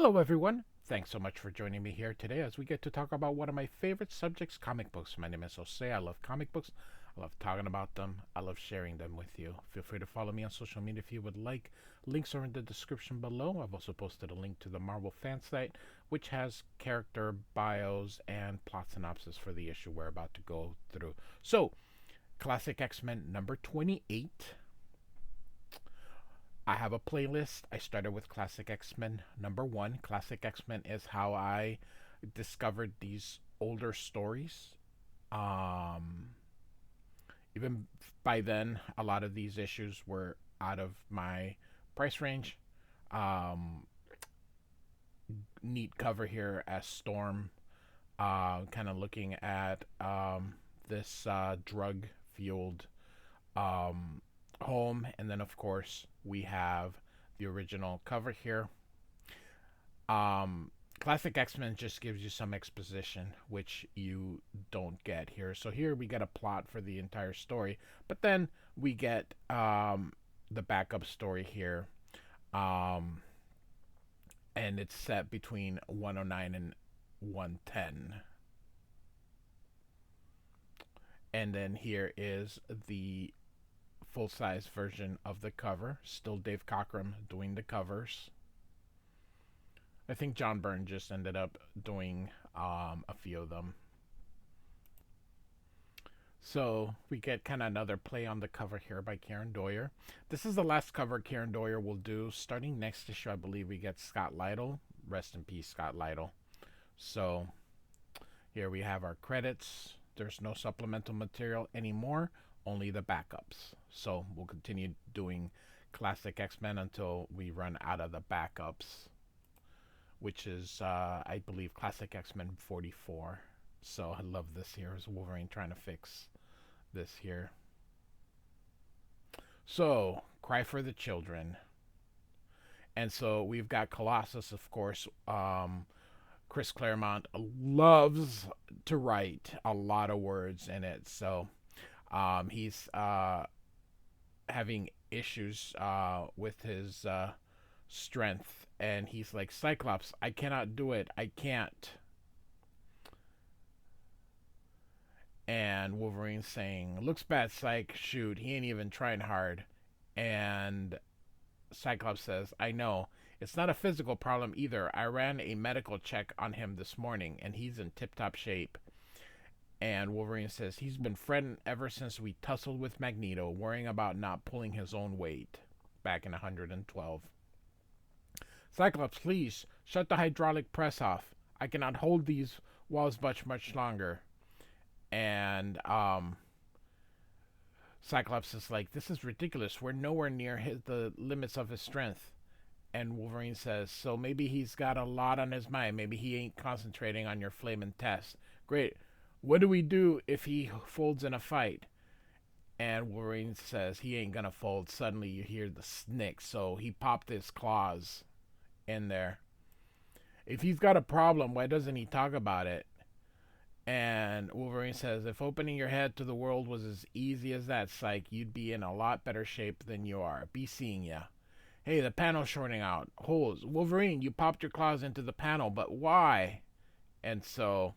Hello, everyone. Thanks so much for joining me here today as we get to talk about one of my favorite subjects, comic books. My name is Jose. I love comic books. I love talking about them. I love sharing them with you. Feel free to follow me on social media if you would like. Links are in the description below. I've also posted a link to the Marvel fan site, which has character bios and plot synopsis for the issue we're about to go through. So, Classic X-Men number 28. I have a playlist. I started with Classic X-Men number 1. Classic X-Men is how I discovered these older stories. Um, Even by then, a lot of these issues were out of my price range. Um, Neat cover here as Storm, kind of looking at this drug fueled um, home. And then, of course, we have the original cover here. Um, Classic X-Men just gives you some exposition, which you don't get here. So here we get a plot for the entire story, but then we get the backup story here, um, and it's set between 109 and 110. And then here is the full size version of the cover. Still Dave Cockrum doing the covers. I think John Byrne just ended up doing a few of them. So we get kind of another play on the cover here by Karen Doyer. This is the last cover Karen Doyer will do. Starting next issue, I believe we get Scott Lytle. Rest in peace, Scott Lytle. So here we have our credits. There's no supplemental material anymore, only the backups. So we'll continue doing Classic X-Men until we run out of the backups, which is, I believe, Classic X-Men 44. So I love this here. Is Wolverine trying to fix this here. So, Cry for the Children. And so we've got Colossus, of course. Chris Claremont loves to write a lot of words in it. So he's having issues with his strength. And he's like, Cyclops, I cannot do it. I can't. And Wolverine's saying, looks bad, Psych. Shoot, he ain't even trying hard. And Cyclops says, I know. It's not a physical problem either. I ran a medical check on him this morning, and he's in tip-top shape. And Wolverine says, he's been fretting ever since we tussled with Magneto, worrying about not pulling his own weight. Back in 112. Cyclops, please, shut the hydraulic press off. I cannot hold these walls much longer. And Cyclops is like, this is ridiculous. We're nowhere near the limits of his strength. And Wolverine says, so maybe he's got a lot on his mind. Maybe he ain't concentrating on your flaming test. Great. What do we do if he folds in a fight? And Wolverine says he ain't gonna fold. Suddenly you hear the snick. So he popped his claws in there. If he's got a problem, why doesn't he talk about it? And Wolverine says, if opening your head to the world was as easy as that, Psych, you'd be in a lot better shape than you are. Be seeing ya. Hey, the panel's shorting out. Holes. Wolverine, you popped your claws into the panel, but why? And so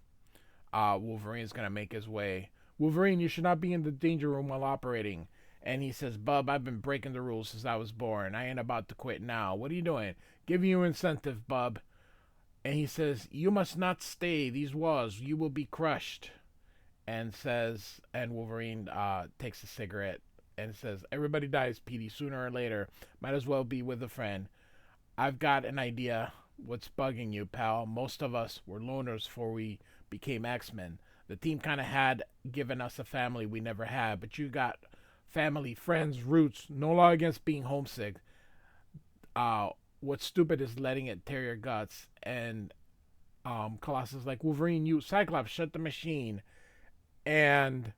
Wolverine's going to make his way. Wolverine, you should not be in the danger room while operating. And he says, Bub, I've been breaking the rules since I was born. I ain't about to quit now. What are you doing? Giving you incentive, Bub. And he says, you must not stay these walls. You will be crushed. And Wolverine takes a cigarette and says, everybody dies, Petey, sooner or later. Might as well be with a friend. I've got an idea what's bugging you, pal. Most of us were loners before we became X-Men. The team kind of had given us a family we never had, but you got family, friends, roots. No law against being homesick. What's stupid is letting it tear your guts. And Colossus is like, Wolverine, you Cyclops, shut the machine. And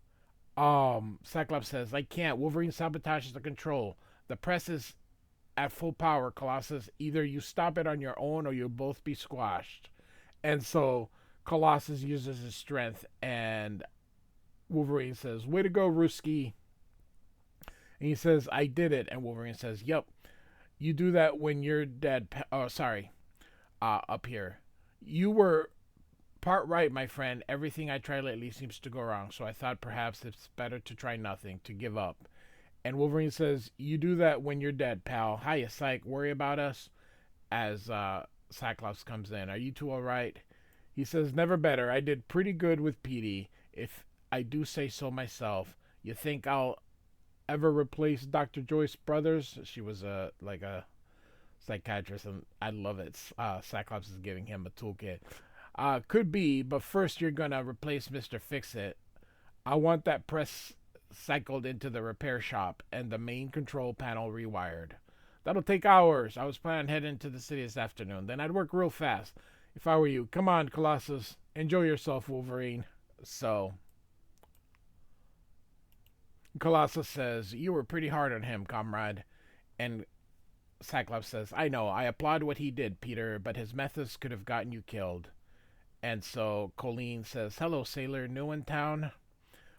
Cyclops says, I can't. Wolverine sabotages the control. The press is at full power, Colossus. Either you stop it on your own or you'll both be squashed. And so Colossus uses his strength, and Wolverine says, way to go, Ruski. And he says, I did it. And Wolverine says, yep. You do that when you're dead. Oh, sorry. up here. You were part right, my friend. Everything I try lately seems to go wrong, so I thought perhaps it's better to try nothing, to give up. And Wolverine says, "You do that when you're dead, pal. Hiya, Psych. Worry about us?" As Cyclops comes in. "Are you two alright?" He says, "Never better. I did pretty good with Petey, if I do say so myself. You think I'll ever replace Dr. Joyce Brothers?" She was a psychiatrist, and I love it. Cyclops is giving him a toolkit. Could be, but first you're gonna replace Mr. Fix It. I want that press cycled into the repair shop and the main control panel rewired. That'll take hours. I was planning on heading to the city this afternoon. Then I'd work real fast. If I were you. Come on, Colossus. Enjoy yourself, Wolverine. So, Colossus says, "You were pretty hard on him, comrade." And Cyclops says, "I know. I applaud what he did, Peter, but his methods could have gotten you killed." And so Colleen says, "Hello, sailor. New in town?"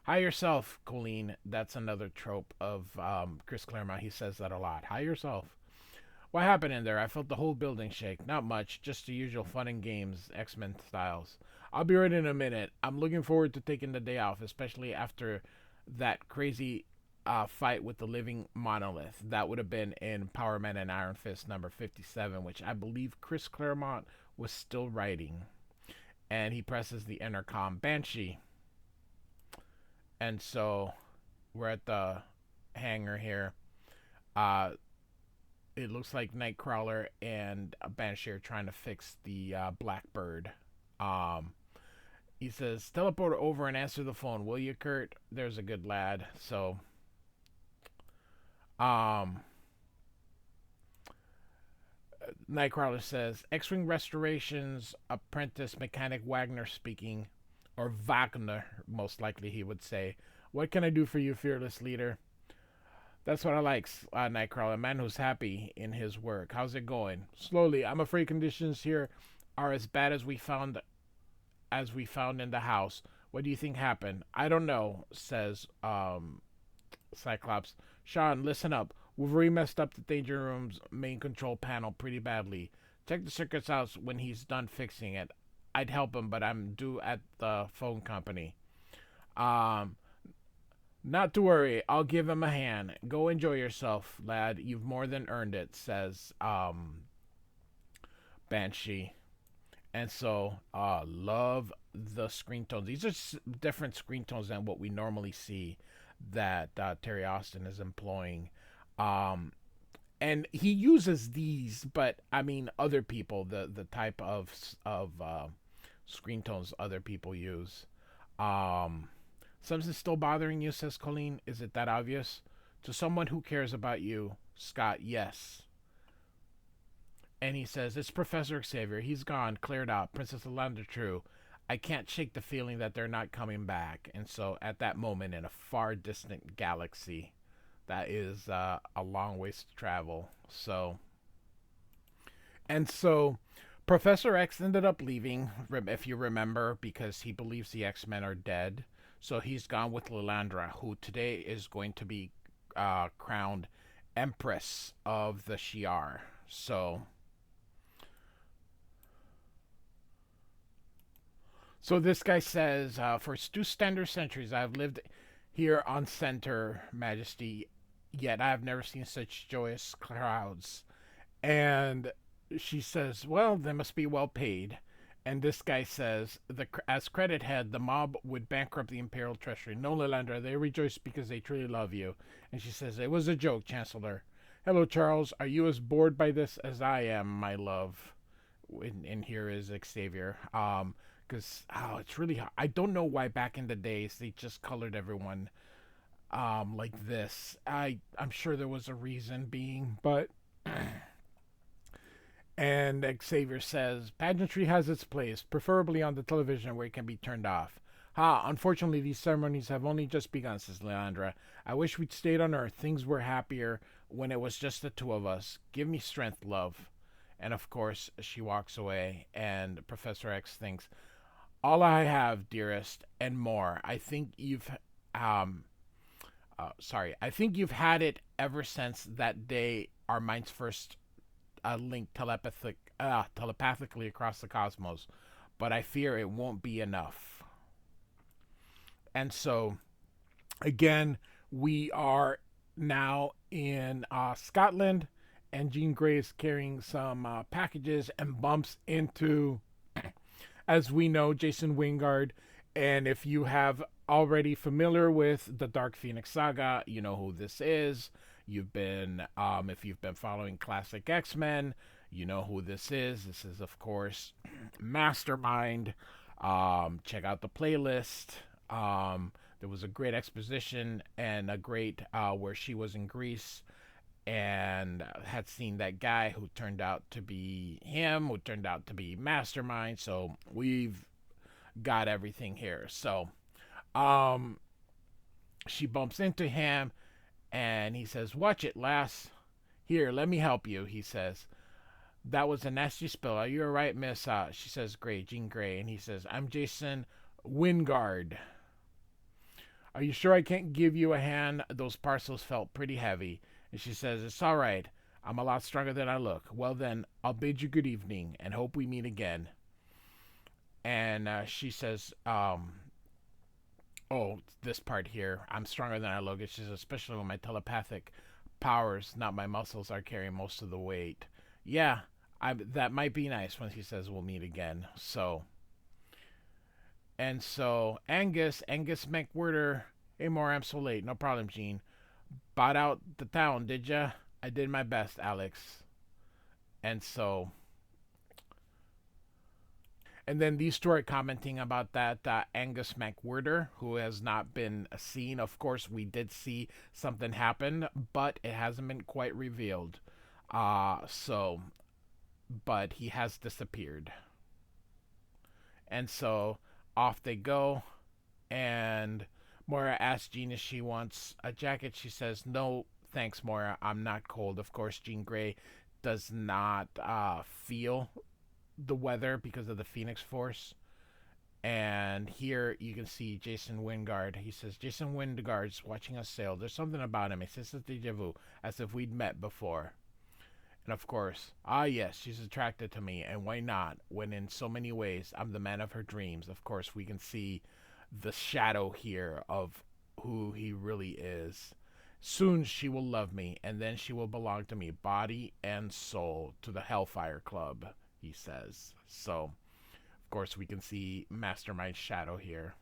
"Hi yourself, Colleen." That's another trope of Chris Claremont. He says that a lot. "Hi yourself." "What happened in there? I felt the whole building shake." "Not much. Just the usual fun and games, X-Men styles." "I'll be right in a minute. I'm looking forward to taking the day off, especially after that crazy fight with the living monolith." That would have been in Power Man and Iron Fist number 57, which I believe Chris Claremont was still writing. And he presses the intercom. "Banshee." And so we're at the hangar here. Uh, it looks like Nightcrawler and Banshee are trying to fix the Blackbird. Um, he says, "Teleport over and answer the phone, will you, Kurt?" There's a good lad. So, um, Nightcrawler says, "X-Wing Restorations Apprentice Mechanic Wagner speaking." Or Wagner, most likely he would say. "What can I do for you, fearless leader?" "That's what I like, Nightcrawler. A man who's happy in his work. How's it going?" "Slowly. I'm afraid conditions here are as bad as we found in the house." "What do you think happened?" "I don't know," says Cyclops. "Sean, listen up. Wolverine messed up the Danger Room's main control panel pretty badly. Check the circuits out when he's done fixing it. I'd help him, but I'm due at the phone company." Um, "Not to worry. I'll give him a hand. Go enjoy yourself, lad. You've more than earned it," says Banshee. And so, love the screen tones. These are different screen tones than what we normally see that Terry Austin is employing. Um, and he uses these, but I mean, other people, the type of screen tones other people use. Um, "Something's still bothering you," says Colleen. "Is it that obvious?" "To someone who cares about you, Scott, yes." And he says, "It's Professor Xavier. He's gone, cleared out. Princess Alanda true. I can't shake the feeling that they're not coming back." And so at that moment in a far distant galaxy, that is a long ways to travel. So, and so Professor X ended up leaving, if you remember, because he believes the X-Men are dead. So he's gone with Lilandra, who today is going to be crowned Empress of the Shi'ar. So this guy says, "For 2 standard centuries I have lived here on Center, Majesty, yet I have never seen such joyous crowds." And she says, "Well, they must be well paid." And this guy says, "As credit head, the mob would bankrupt the Imperial Treasury. No, Lilandra, they rejoice because they truly love you." And she says, "It was a joke, Chancellor." "Hello, Charles. Are you as bored by this as I am, my love?" And here is Xavier. Because it's really hard. I don't know why back in the days they just colored everyone like this. I'm sure there was a reason being, but and Xavier says, "Pageantry has its place, preferably on the television where it can be turned off." Unfortunately, these ceremonies have only just begun," says Leandra. "I wish we'd stayed on Earth. Things were happier when it was just the two of us. Give me strength, love." And of course, she walks away, and Professor X thinks, "All I have, dearest, and more. Um, I think you've had it ever since that day our minds first link telepathically across the cosmos, but I fear it won't be enough. And so, again, we are now in Scotland, and Jean Grey is carrying some packages and bumps into, as we know, Jason Wingard. And if you have already familiar with the Dark Phoenix saga, you know who this is. If you've been following classic X-Men, you know who this is. This is, of course, Mastermind. Check out the playlist. There was a great exposition and a great where she was in Greece and had seen that guy who turned out to be him, who turned out to be Mastermind. So we've got everything here. So she bumps into him and he says, "Watch it, lass. Here, let me help you," he says. "That was a nasty spill. Are you alright, miss?" She says, "Gray, Jean Grey." And he says, "I'm Jason Wingard. Are you sure I can't give you a hand? Those parcels felt pretty heavy." And she says, "It's all right. I'm a lot stronger than I look. Well then, I'll bid you good evening and hope we meet again." And she says, "Oh, this part here. I'm stronger than I look. It's just especially when my telepathic powers, not my muscles, are carrying most of the weight." Yeah, that might be nice when she says we'll meet again. So Angus McWhirter, "Hey, more, I'm so late. No problem, Gene. Bought out the town, did ya?" "I did my best, Alex." And so, and then these two are commenting about that Angus McWhirter, who has not been seen. Of course, we did see something happen, but it hasn't been quite revealed. But he has disappeared. And so off they go, and Moira asks Jean if she wants a jacket. She says, "No, thanks, Moira. I'm not cold." Of course, Jean Grey does not feel the weather because of the Phoenix Force. And here you can see Jason Wingard. He says, "Jason Wingard's watching us sail. There's something about him. He says it's deja vu, as if we'd met before." And of course, yes, she's attracted to me, and why not, when in so many ways I'm the man of her dreams. Of course, we can see the shadow here of who he really is. "Soon she will love me, and then she will belong to me, body and soul, to the Hellfire Club," he says. So, of course, we can see Mastermind's shadow here.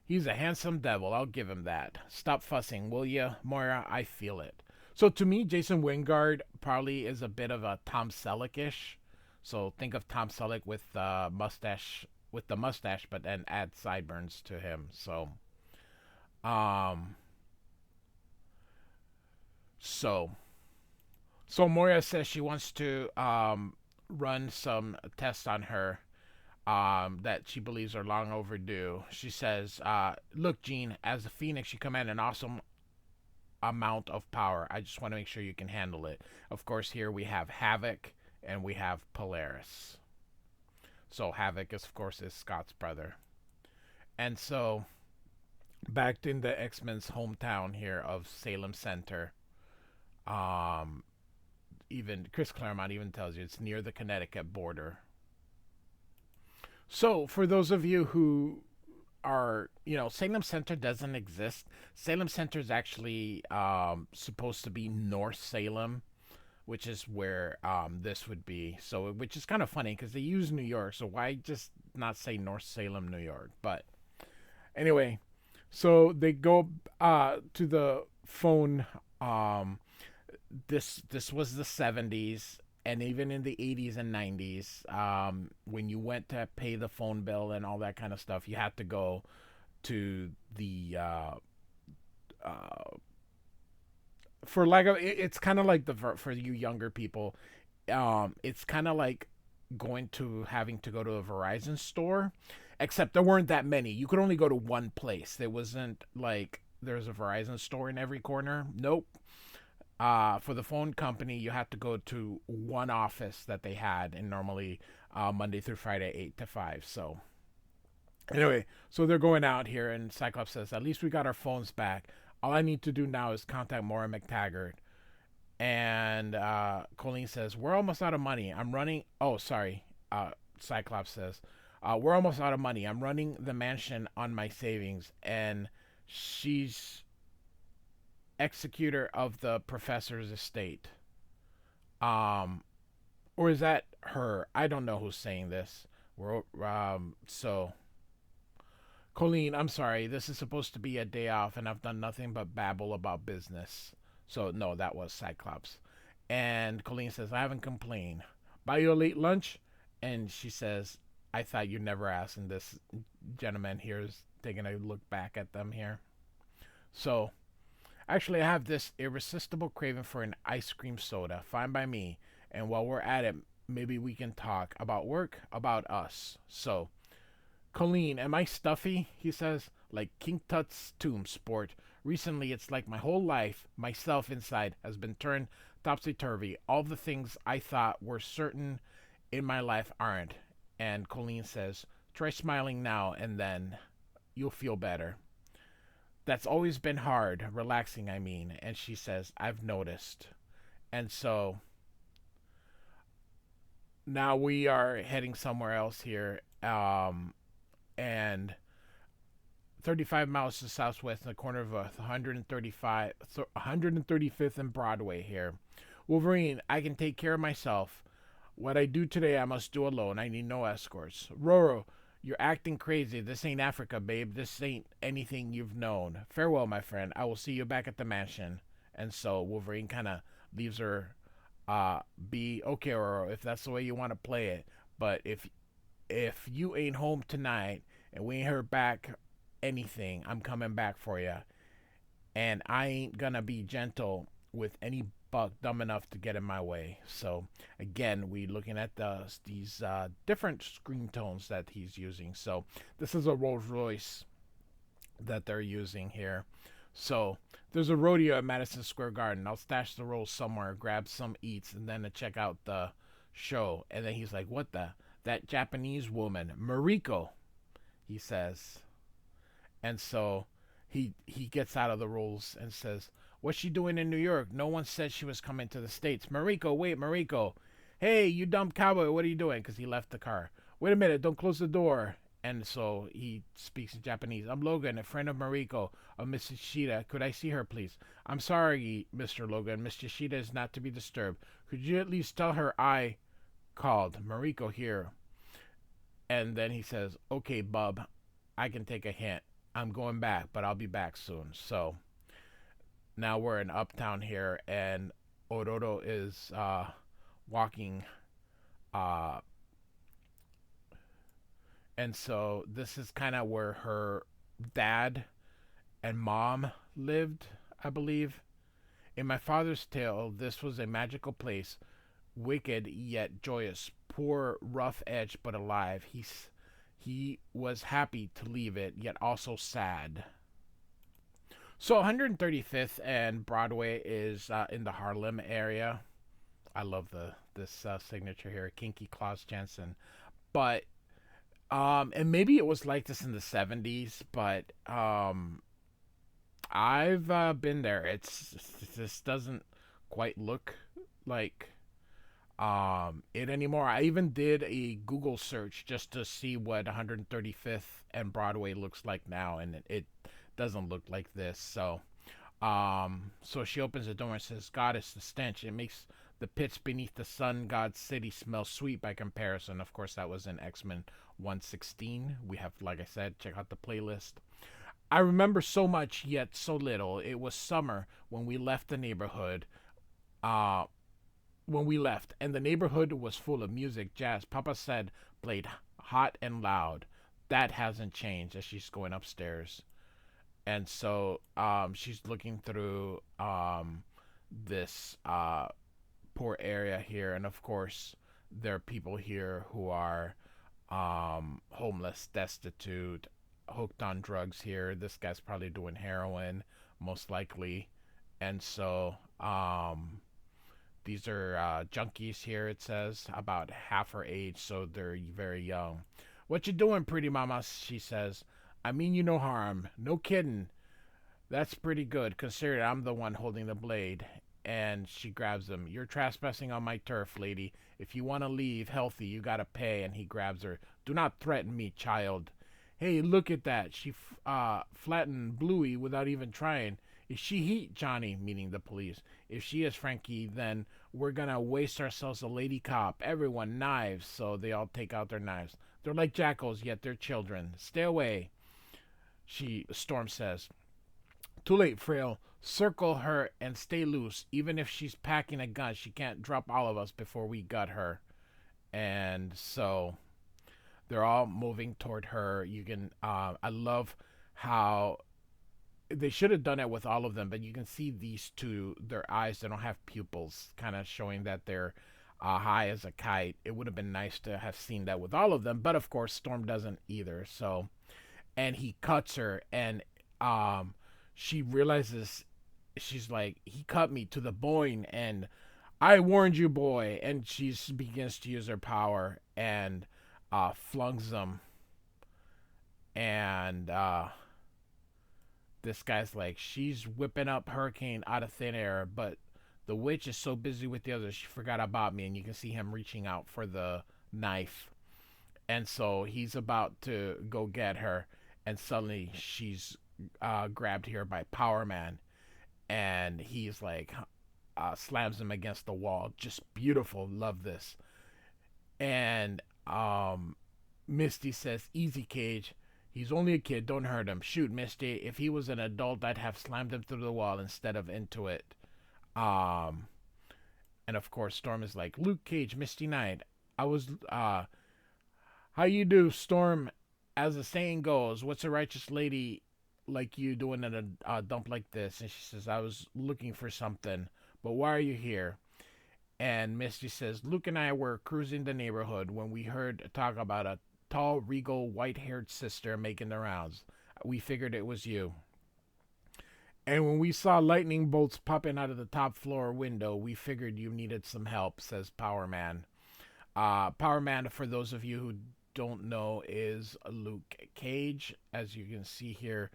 "He's a handsome devil, I'll give him that. Stop fussing, will you, Moira? I feel it." So to me, Jason Wingard probably is a bit of a Tom Selleck-ish. So think of Tom Selleck with the mustache, but then add sideburns to him. Um, so, so Moira says she wants to run some tests on her that she believes are long overdue. She says, "Look, Jean, as a Phoenix, you command an awesome amount of power. I just want to make sure you can handle it." Of course, here we have Havoc and we have Polaris. So Havoc, of course, is Scott's brother. And so, back in the X-Men's hometown here of Salem Center, even Chris Claremont even tells you it's near the Connecticut border. So, for those of you who are, Salem Center doesn't exist. Salem Center is actually supposed to be North Salem, which is where this would be. So, which is kind of funny because they use New York. So why just not say North Salem, New York? But anyway, so they go to the phone. This was the 70s. And even in the 80s and 90s, when you went to pay the phone bill and all that kind of stuff, you had to go to the it's kind of like for you younger people, it's kind of like having to go to a Verizon store, except there weren't that many. You could only go to one place. There wasn't like there's a Verizon store in every corner. Nope. For the phone company, you had to go to one office that they had, and normally Monday through Friday, 8 to 5. So, anyway, so they're going out here, and Cyclops says, "At least we got our phones back. All I need to do now is contact Maura McTaggart." And Colleen says, "We're almost out of money. I'm running." Oh, sorry. Cyclops says, "We're almost out of money. I'm running the mansion on my savings." And she's executor of the professor's estate. Um, or is that her? I don't know who's saying this. So Colleen, I'm sorry. This is supposed to be a day off, and I've done nothing but babble about business. So no, that was Cyclops. And Colleen says, "I haven't complained. Buy you a late lunch?" And she says, "I thought you never asked." And this gentleman here is taking a look back at them here. So actually, I have this irresistible craving for an ice cream soda. Fine by me. And while we're at it, maybe we can talk about work, about us. So, Colleen, am I stuffy? He says, like King Tut's tomb sport. Recently, it's like my whole life, myself inside, has been turned topsy turvy. All the things I thought were certain in my life aren't. And Colleen says, "Try smiling now and then. You'll feel better." "That's always been hard, relaxing, I mean." And she says, "I've noticed." And so now we are heading somewhere else here. And 35 miles to southwest in the corner of 135th and Broadway here. "Wolverine, I can take care of myself. What I do today, I must do alone. I need no escorts." "Roro, you're acting crazy. This ain't Africa, babe. This ain't anything you've known. Farewell, my friend. I will see you back at the mansion." And so Wolverine kind of leaves her be. "Okay, Roro, if that's the way you want to play it. But if you ain't home tonight and we ain't heard back anything, I'm coming back for you. And I ain't gonna be gentle with any buck dumb enough to get in my way." So again, we looking at these different screen tones that he's using. So this is a Rolls Royce that they're using here. So there's a rodeo at Madison Square Garden. I'll stash the rolls somewhere, grab some eats, and then to check out the show. And then he's like, "What the? That Japanese woman, Mariko," he says. And so he gets out of the rolls and says, "What's she doing in New York? No one said she was coming to the States." "Mariko, wait, Mariko. Hey, you dumb cowboy, what are you doing?" Because he left the car. "Wait a minute, don't close the door." And so he speaks in Japanese. "I'm Logan, a friend of Mariko, of Miss Yoshida. Could I see her, please?" "I'm sorry, Mr. Logan. Miss Yoshida is not to be disturbed. Could you at least tell her I called? Mariko here." And then he says, "Okay, bub, I can take a hint. I'm going back, but I'll be back soon." So now we're in Uptown here, and Ororo is walking. Uh, and so this is kind of where her dad and mom lived, I believe. "In my father's tale, this was a magical place, wicked yet joyous, poor, rough edged but alive. He was happy to leave it, yet also sad." So 135th and Broadway is in the Harlem area. I love this signature here, Kinky Claus Jensen. But and maybe it was like this in the 70s, but I've been there. This doesn't quite look like it anymore. I even did a Google search just to see what 135th and Broadway looks like now, and it doesn't look like this. So she opens the door and says, "Goddess, the stench. It makes the pits beneath the sun god's city smell sweet by comparison." Of course, that was in X-Men 116. We have, like I said, check out the playlist. "I remember so much, yet so little. It was summer when we left the neighborhood. Uh, when we left, and the neighborhood was full of music, jazz. Papa said played hot and loud. That hasn't changed." As she's going upstairs. And so she's looking through this poor area here. And of course, there are people here who are homeless, destitute, hooked on drugs here. This guy's probably doing heroin, most likely. And so these are junkies here, it says, about half her age, so they're very young. "What you doing, pretty mama?" she says. "I mean you no harm. No kidding. That's pretty good, considering I'm the one holding the blade." and she grabs him. You're trespassing on my turf, lady. If you want to leave healthy, you gotta pay. And he grabs her. Do not threaten me, child. Hey, look at that. She flattened Bluey without even trying. Is she heat, Johnny? Meaning the police. If she is, Frankie, then we're gonna waste ourselves a lady cop. Everyone, knives. So they all take out their knives. They're like jackals, yet they're children. Stay away, Storm says. Too late, Frail. Circle her and stay loose. Even if she's packing a gun, she can't drop all of us before we gut her. And so they're all moving toward her. You can, I love how they should have done it with all of them, but you can see these two, their eyes, they don't have pupils, kind of showing that they're high as a kite. It would have been nice to have seen that with all of them, but of course, Storm doesn't either. So, and he cuts her, and she realizes, she's like, he cut me to the bone, and I warned you, boy. And she begins to use her power and flungs them. And this guy's like, she's whipping up Hurricane out of thin air, but the witch is so busy with the others, she forgot about me. And you can see him reaching out for the knife. And so he's about to go get her, and suddenly she's grabbed here by Power Man, and he's like, slams him against the wall. Just beautiful. Love this. And Misty says, easy, Cage. He's only a kid. Don't hurt him. Shoot, Misty. If he was an adult, I'd have slammed him through the wall instead of into it. Um, and of course, Storm is like, Luke Cage, Misty Knight. I was, how you do, Storm? As the saying goes, what's a righteous lady like you doing in a dump like this? And she says, I was looking for something, but why are you here? And Misty says, Luke and I were cruising the neighborhood when we heard talk about a tall, regal, white-haired sister making the rounds. We figured it was you. And when we saw lightning bolts popping out of the top floor window, we figured you needed some help, says Power Man. Power Man, for those of you who don't know, is Luke Cage, as you can see here.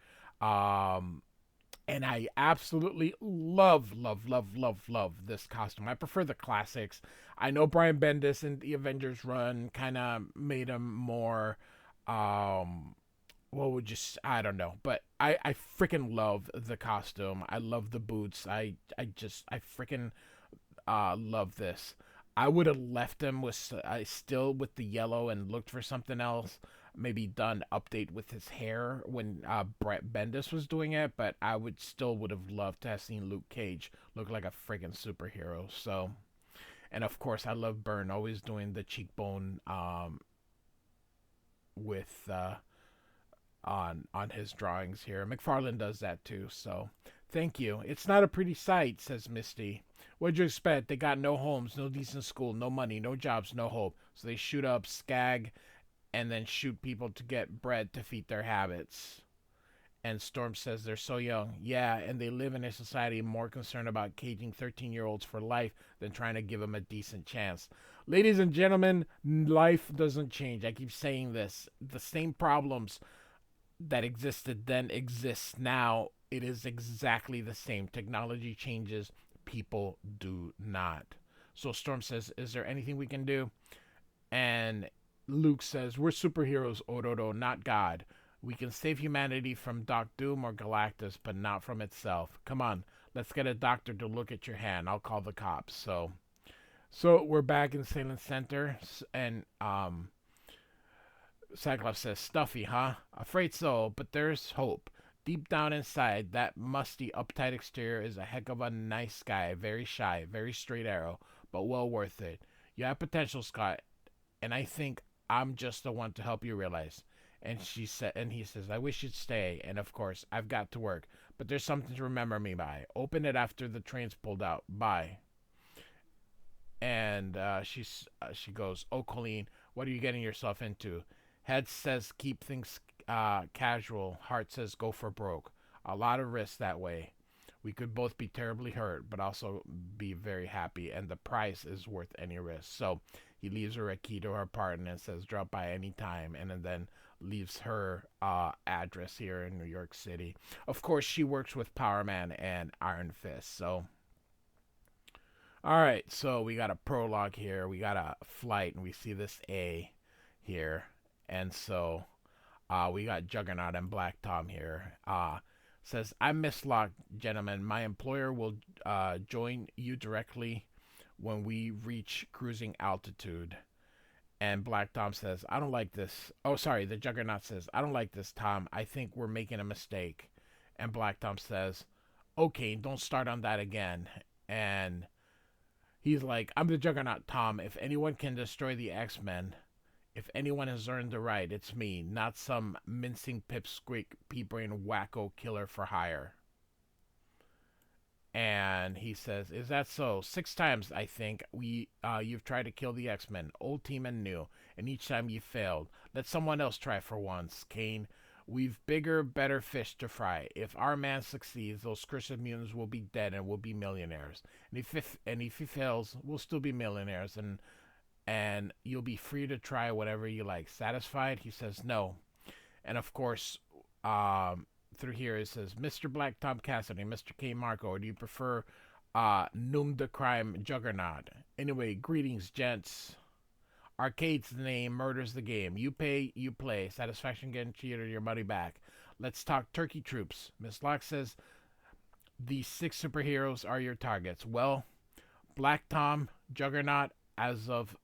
And I absolutely love this costume. I prefer the classics. I know Brian Bendis in the Avengers run kind of made him more, what would you, I don't know. But I freaking love the costume. I love the boots. I freaking love this. I would have left him with, still with the yellow and looked for something else. Maybe done update with his hair when Brett Bendis was doing it, but I would have loved to have seen Luke Cage look like a friggin' superhero. So, and of course, I love Byrne always doing the cheekbone with on his drawings here. McFarlane does that too. So, thank you. It's not a pretty sight, says Misty. What'd you expect? They got no homes, no decent school, no money, no jobs, no hope. So they shoot up Skag and then shoot people to get bread to feed their habits. And Storm says they're so young. Yeah, and they live in a society more concerned about caging 13-year-olds for life than trying to give them a decent chance. Ladies and gentlemen, life doesn't change. I keep saying this. The same problems that existed then exist now. It is exactly the same. Technology changes. People do not. So Storm says, is there anything we can do? And Luke says, we're superheroes, Ororo, not God. We can save humanity from Doc Doom or Galactus, but not from itself. Come on, let's get a doctor to look at your hand. I'll call the cops. So we're back in Salem Center, and Cyclops says, stuffy, huh? Afraid so, but there's hope. Deep down inside, that musty, uptight exterior is a heck of a nice guy. Very shy, very straight arrow, but well worth it. You have potential, Scott, and I think I'm just the one to help you realize. And he says, I wish you'd stay. And of course, I've got to work, but there's something to remember me by. Open it after the train's pulled out. Bye. And she goes, oh, Colleen, what are you getting yourself into? Head says keep things casual. Heart says go for broke. A lot of risk that way. We could both be terribly hurt, but also be very happy, and the price is worth any risk. So he leaves her a key to her apartment and says drop by any time, and then leaves her address here in New York City. Of course, she works with Power Man and Iron Fist. So All right, so we got a prologue here. We got a flight, and we see this A here, and so we got Juggernaut and Black Tom here. Says, I'm Miss Locke, gentlemen. My employer will join you directly when we reach cruising altitude. And Black Tom says, I don't like this. Oh, sorry. The Juggernaut says, I don't like this, Tom. I think we're making a mistake. And Black Tom says, okay, don't start on that again. And he's like, I'm the Juggernaut, Tom. If anyone can destroy the X-Men, if anyone has earned the right, it's me, not some mincing pipsqueak, pea-brain wacko killer for hire. And he says, "Is that so? 6 times, I think, you've tried to kill the X-Men, old team and new, and each time you failed. Let someone else try for once, Kane. We've bigger, better fish to fry. If our man succeeds, those cursed mutants will be dead and we'll be millionaires. And if he fails, we'll still be millionaires, and you'll be free to try whatever you like. Satisfied?" He says, "No." And of course, through here it says, Mr. Black Tom Cassidy, Mr. K Marco, or do you prefer Noom the Crime Juggernaut? Anyway, greetings, gents. Arcade's the name, murder's the game. You pay, you play. Satisfaction guaranteed or your money back. Let's talk turkey troops. Miss Locke says these 6 superheroes are your targets. Well, Black Tom, Juggernaut, as of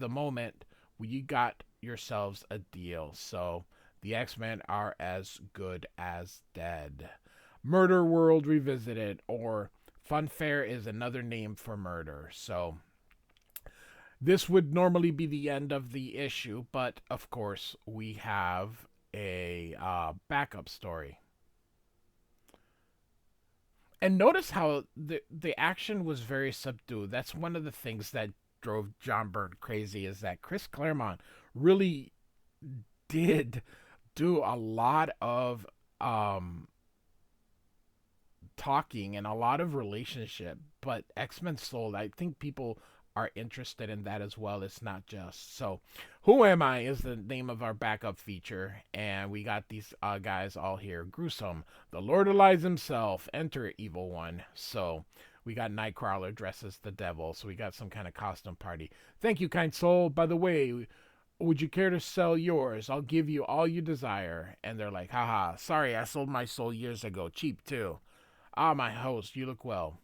the moment, you got yourselves a deal. So the X-Men are as good as dead. Murder World Revisited, or Funfair is another name for murder. So this would normally be the end of the issue, but of course we have a backup story. And notice how the action was very subdued. That's one of the things that drove John Byrne crazy, is that Chris Claremont really did do a lot of talking and a lot of relationship, but X-Men sold. I think people are interested in that as well. It's not just so. Who Am I is the name of our backup feature, and we got these guys all here. Gruesome, the Lord Elias himself, enter Evil One. So we got Nightcrawler dressed as the devil, so we got some kind of costume party. Thank you, kind soul. By the way, would you care to sell yours? I'll give you all you desire. And they're like, haha, sorry, I sold my soul years ago. Cheap, too. Ah, my host, you look well.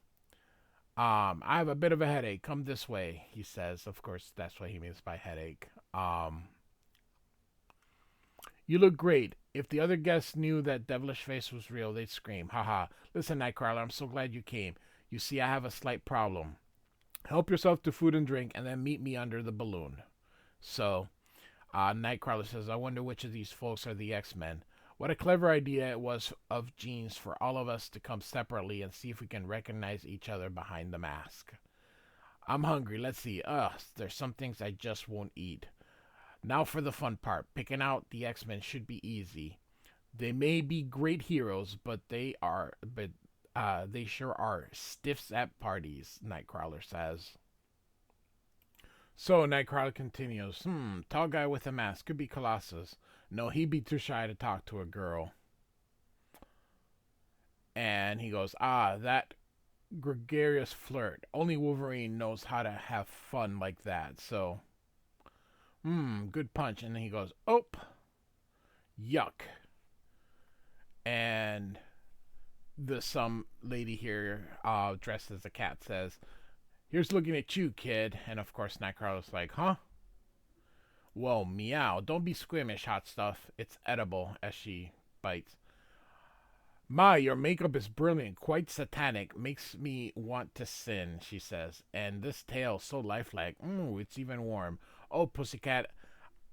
I have a bit of a headache. Come this way, he says. Of course, that's what he means by headache. You look great. If the other guests knew that devilish face was real, they'd scream. Haha. Listen, Nightcrawler, I'm so glad you came. You see, I have a slight problem. Help yourself to food and drink, and then meet me under the balloon. So, Nightcrawler says, I wonder which of these folks are the X-Men. What a clever idea it was of Jean's for all of us to come separately and see if we can recognize each other behind the mask. I'm hungry. Let's see. There's some things I just won't eat. Now for the fun part. Picking out the X-Men should be easy. They may be great heroes, but they sure are stiffs at parties, Nightcrawler says. So Nightcrawler continues, tall guy with a mask, could be Colossus. No, he'd be too shy to talk to a girl. And he goes, that gregarious flirt. Only Wolverine knows how to have fun like that. So, good punch. And then he goes, oh, yuck. And some lady here, dressed as a cat, says, here's looking at you, kid. And of course, Nightcrawler's like, huh? Whoa, meow. Don't be squeamish, hot stuff. It's edible, as she bites. My, your makeup is brilliant, quite satanic. Makes me want to sin, she says. And this tail, so lifelike. It's even warm. Oh, pussycat,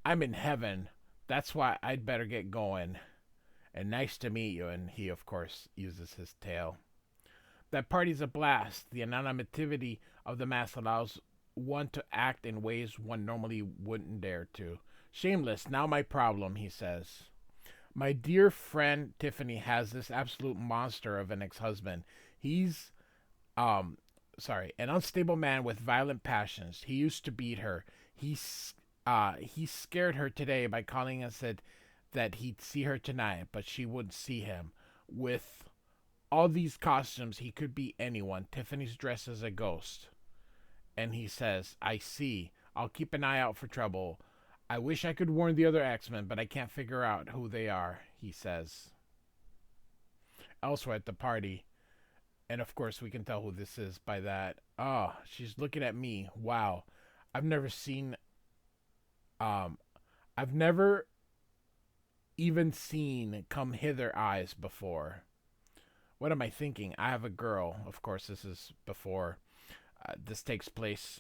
I'm in heaven. That's why I'd better get going. And nice to meet you. And he, of course, uses his tail. That party's a blast. The anonymity of the mask allows one to act in ways one normally wouldn't dare to. Shameless, now my problem, he says. My dear friend Tiffany has this absolute monster of an ex-husband. He's, an unstable man with violent passions. He used to beat her. He scared her today by calling and said that he'd see her tonight, but she wouldn't see him. With all these costumes, he could be anyone. Tiffany's dressed as a ghost. And he says, I see. I'll keep an eye out for trouble. I wish I could warn the other X-Men, but I can't figure out who they are, he says. Elsewhere at the party, and of course we can tell who this is by that. Oh, she's looking at me. Wow. I've never seen I've never even seen come hither eyes before. What am I thinking? I have a girl. Of course, this is before. This takes place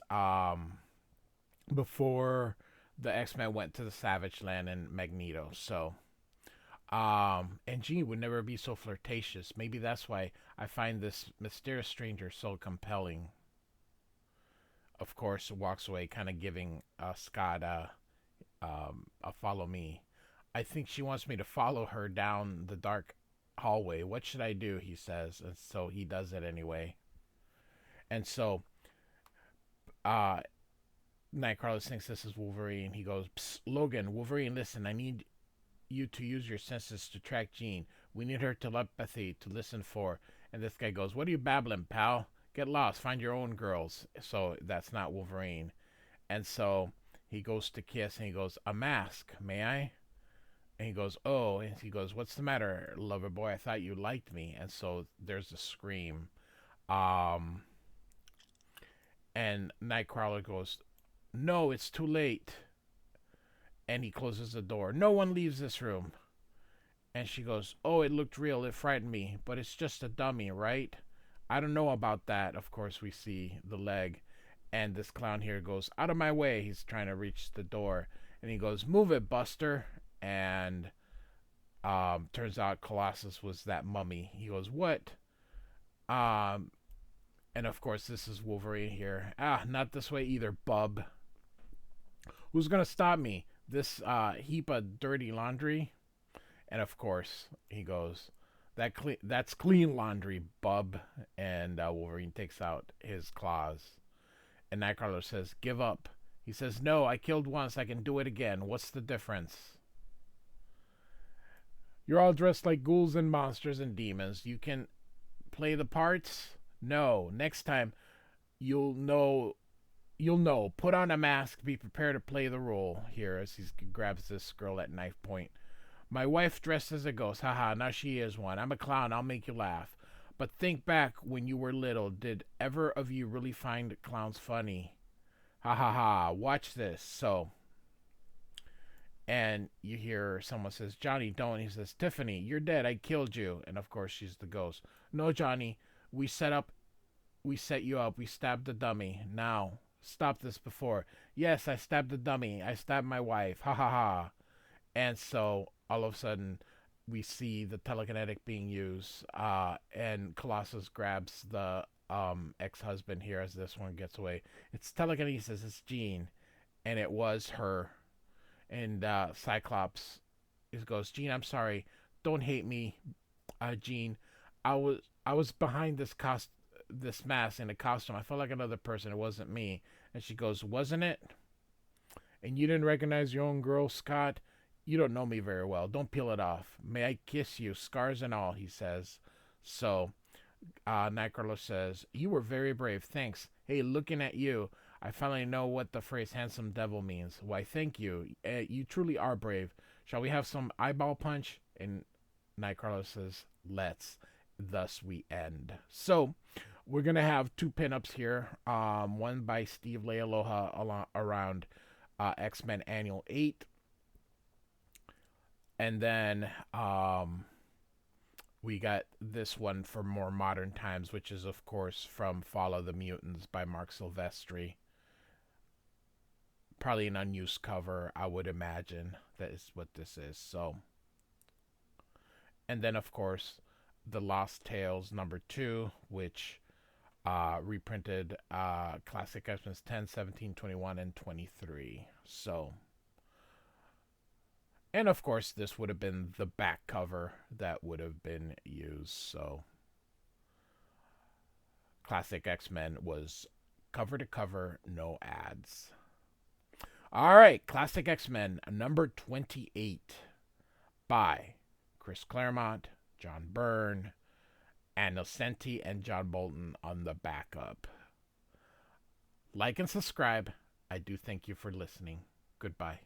before the X-Men went to the Savage Land and Magneto. So, and Jean would never be so flirtatious. Maybe that's why I find this mysterious stranger so compelling. Of course, walks away, kind of giving Scott a follow me. I think she wants me to follow her down the dark hallway. What should I do? He says, and so he does it anyway. And so, Nightcrawler thinks this is Wolverine. He goes, Psst, Logan, Wolverine, listen, I need you to use your senses to track Jean. We need her telepathy to listen for. And this guy goes, what are you babbling, pal? Get lost. Find your own girls. So that's not Wolverine. And so he goes to kiss and he goes, a mask, may I? And he goes, oh. And he goes, what's the matter, lover boy? I thought you liked me. And so there's a scream. And Nightcrawler goes, no, it's too late. And he closes the door. No one leaves this room. And she goes, oh, it looked real. It frightened me. But it's just a dummy, right? I don't know about that. Of course, we see the leg. And this clown here goes, out of my way. He's trying to reach the door. And he goes, move it, Buster. And turns out Colossus was that mummy. He goes, what? And of course, this is Wolverine here. Ah, not this way either, bub. Who's going to stop me? This heap of dirty laundry? And of course, he goes, that's clean laundry, bub. And Wolverine takes out his claws. And Nightcrawler says, give up. He says, no, I killed once. I can do it again. What's the difference? You're all dressed like ghouls and monsters and demons. You can play the parts? No. Next time, you'll know. Put on a mask. Be prepared to play the role. Here, as he grabs this girl at knife point. My wife dressed as a ghost. Haha, now she is one. I'm a clown. I'll make you laugh. But think back when you were little. Did ever of you really find clowns funny? Ha ha ha. Watch this. So, and you hear someone says, Johnny, don't. He says, Tiffany, you're dead. I killed you. And of course, she's the ghost. No, Johnny. We set you up. We stabbed the dummy. Now, stop this before. Yes, I stabbed the dummy. I stabbed my wife. Ha ha ha. And so, all of a sudden, we see the telekinetic being used. And Colossus grabs the ex-husband here as this one gets away. It's telekinesis. It's Jean. And it was her. And Cyclops goes, Jean, I'm sorry. Don't hate me, Jean. I was behind this mask in a costume. I felt like another person. It wasn't me. And she goes, wasn't it? And you didn't recognize your own girl, Scott? You don't know me very well. Don't peel it off. May I kiss you, scars and all, he says. So, Nightcrawler says, you were very brave. Thanks. Hey, looking at you, I finally know what the phrase handsome devil means. Why, thank you. You truly are brave. Shall we have some eyeball punch? And Nightcrawler says, let's. Thus we end. So, we're going to have two pinups here. One by Steve Leialoha around X-Men Annual 8. And then we got this one for more modern times, which is, of course, from Follow the Mutants by Mark Silvestri. Probably an unused cover, I would imagine. That is what this is. So, and then, of course, The Lost Tales #2, which reprinted Classic X-Men 10, 17, 21, and 23. So, and of course, this would have been the back cover that would have been used. So, Classic X-Men was cover to cover, no ads. All right, Classic X-Men #28 by Chris Claremont, John Byrne, and Nocenti and John Bolton on the backup. Like and subscribe. I do thank you for listening. Goodbye.